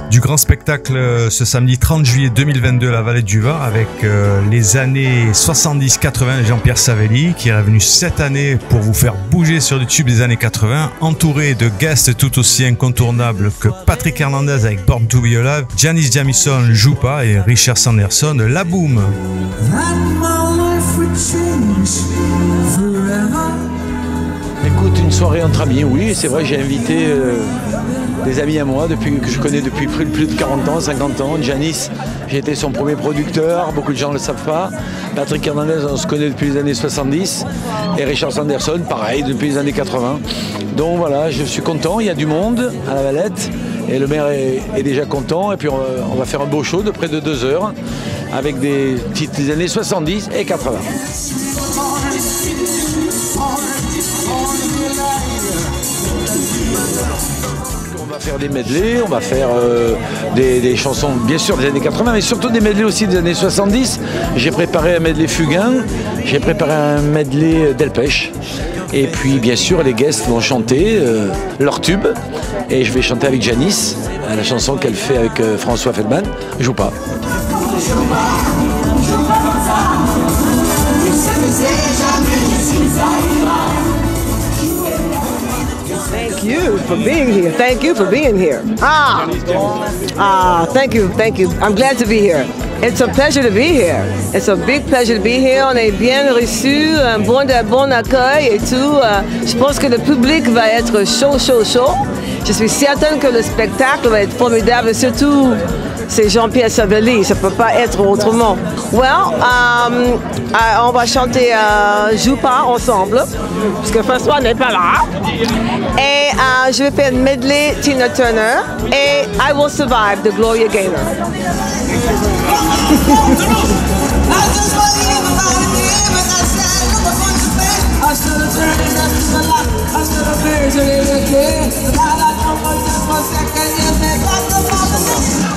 du grand spectacle ce samedi 30 juillet 2022 à la Vallée du Var avec les années 70-80 de Jean-Pierre Savelli qui est revenu cette année pour vous faire bouger sur les tubes des années 80, entouré de guests tout aussi incontournables que Patrick Hernandez avec Born to Be Alive, Janis Jamison, Joupa et Richard Sanderson, La Boom. Écoute, une soirée entre amis, oui, c'est vrai, j'ai invité des amis à moi que je connais depuis plus de 40 ans, 50 ans. Janis, j'ai été son premier producteur, beaucoup de gens ne le savent pas. Patrick Hernandez, on se connaît depuis les années 70. Et Richard Sanderson, pareil, depuis les années 80. Donc voilà, je suis content, il y a du monde à la Valette. Et le maire est déjà content. Et puis on va faire un beau show de près de 2 heures avec des titres des années 70 et 80. On va faire des medleys, on va faire des chansons bien sûr des années 80, mais surtout des medleys aussi des années 70. J'ai préparé un medley Fugain, j'ai préparé un medley Delpech. Et puis bien sûr les guests vont chanter leur tube. Et je vais chanter avec Janis, la chanson qu'elle fait avec François Feldman, Joue pas. Thank you for being here. Thank you for being here. Thank you, thank you. I'm glad to be here. It's a pleasure to be here. It's a big pleasure to be here. On est bien reçus, un bon accueil et tout. Je pense que le public va être chaud. Je suis certaine que le spectacle va être formidable, surtout c'est Jean-Pierre Savelli, ça ne peut pas être autrement. On va chanter Joue pas ensemble, parce que François n'est pas là. Et je vais faire une medley Tina Turner et I Will Survive de Gloria Gaynor.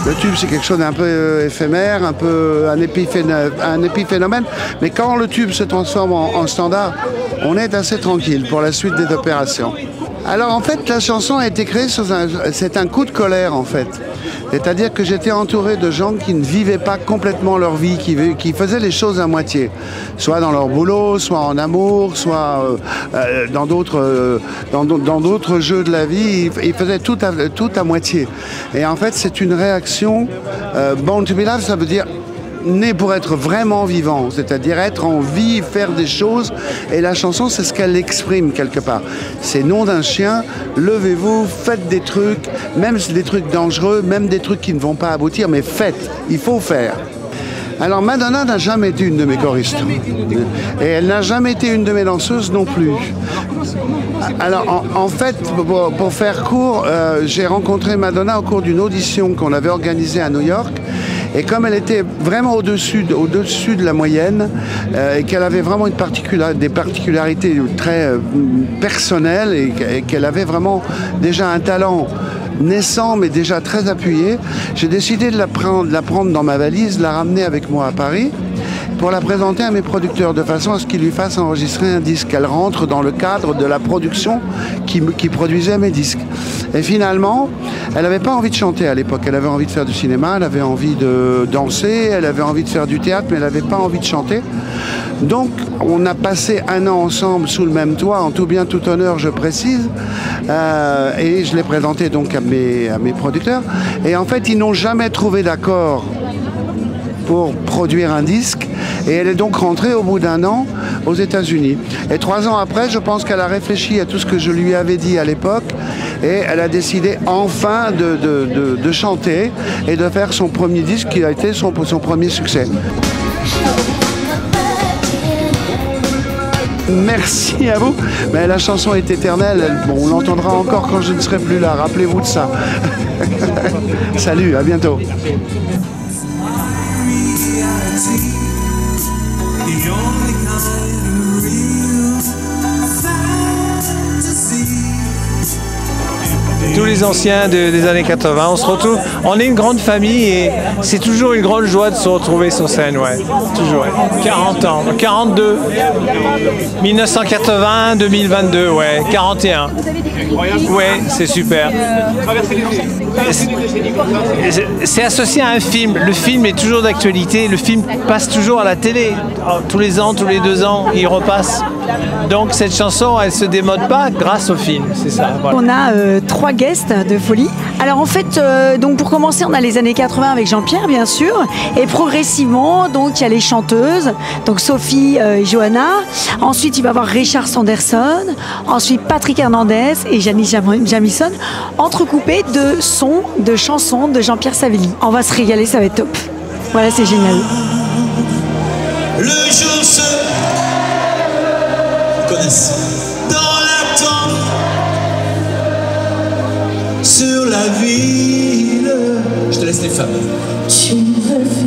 Le tube, c'est quelque chose d'un peu éphémère, un épiphénomène. Mais quand le tube se transforme en standard, on est assez tranquille pour la suite des opérations. Alors en fait, la chanson a été créée c'est un coup de colère en fait. C'est-à-dire que j'étais entouré de gens qui ne vivaient pas complètement leur vie, qui faisaient les choses à moitié. Soit dans leur boulot, soit en amour, soit dans d'autres jeux de la vie. Ils faisaient tout à moitié. Et en fait, c'est une réaction. Born to be Alive, ça veut dire né pour être vraiment vivant, c'est-à-dire être en vie, faire des choses, et la chanson c'est ce qu'elle exprime quelque part. C'est nom d'un chien, levez-vous, faites des trucs, même des trucs dangereux, même des trucs qui ne vont pas aboutir, mais faites, il faut faire. Alors Madonna n'a jamais été une de mes choristes, et elle n'a jamais été une de mes danseuses non plus. Alors en fait, pour faire court, j'ai rencontré Madonna au cours d'une audition qu'on avait organisée à New York. Et comme elle était vraiment au-dessus de la moyenne, et qu'elle avait vraiment des particularités très personnelles, et qu'elle avait vraiment déjà un talent naissant mais déjà très appuyé, j'ai décidé de la prendre dans ma valise, de la ramener avec moi à Paris pour la présenter à mes producteurs de façon à ce qu'ils lui fassent enregistrer un disque. Elle rentre dans le cadre de la production qui produisait mes disques. Et finalement, elle n'avait pas envie de chanter à l'époque. Elle avait envie de faire du cinéma, elle avait envie de danser, elle avait envie de faire du théâtre, mais elle n'avait pas envie de chanter. Donc, on a passé 1 an ensemble sous le même toit, en tout bien, tout honneur, je précise. Et je l'ai présenté donc à mes producteurs. Et en fait, ils n'ont jamais trouvé d'accord pour produire un disque. Et elle est donc rentrée au bout d'1 an aux États-Unis. Et 3 ans après, je pense qu'elle a réfléchi à tout ce que je lui avais dit à l'époque. Et elle a décidé enfin de chanter et de faire son premier disque qui a été son premier succès. Merci à vous. Mais la chanson est éternelle. Bon, on l'entendra encore quand je ne serai plus là. Rappelez-vous de ça. Salut, à bientôt. Tous les anciens des années 80, on se retrouve, on est une grande famille et c'est toujours une grande joie de se retrouver sur scène, ouais, toujours, ouais. 40 ans, 42, 1980, 2022, ouais, 41. Ouais, c'est super. c'est associé à un film. Le film est toujours d'actualité. Le film passe toujours à la télé. Tous les ans, tous les 2 ans, il repasse. Donc cette chanson, elle se démode pas grâce au film. C'est ça. Voilà. On a 3 guests de folie. Alors en fait, donc pour commencer, on a les années 80 avec Jean-Pierre, bien sûr. Et progressivement, donc il y a les chanteuses. Donc Sophie et Johanna. Ensuite, il va y avoir Richard Sanderson. Ensuite, Patrick Hernandez et Janis Jamison. Entrecoupés de sons, de chansons de Jean-Pierre Savelli. On va se régaler, ça va être top. Voilà, c'est génial. Le jour se connaissent dans l'attente sur la ville. Je te laisse les femmes. Tu me fais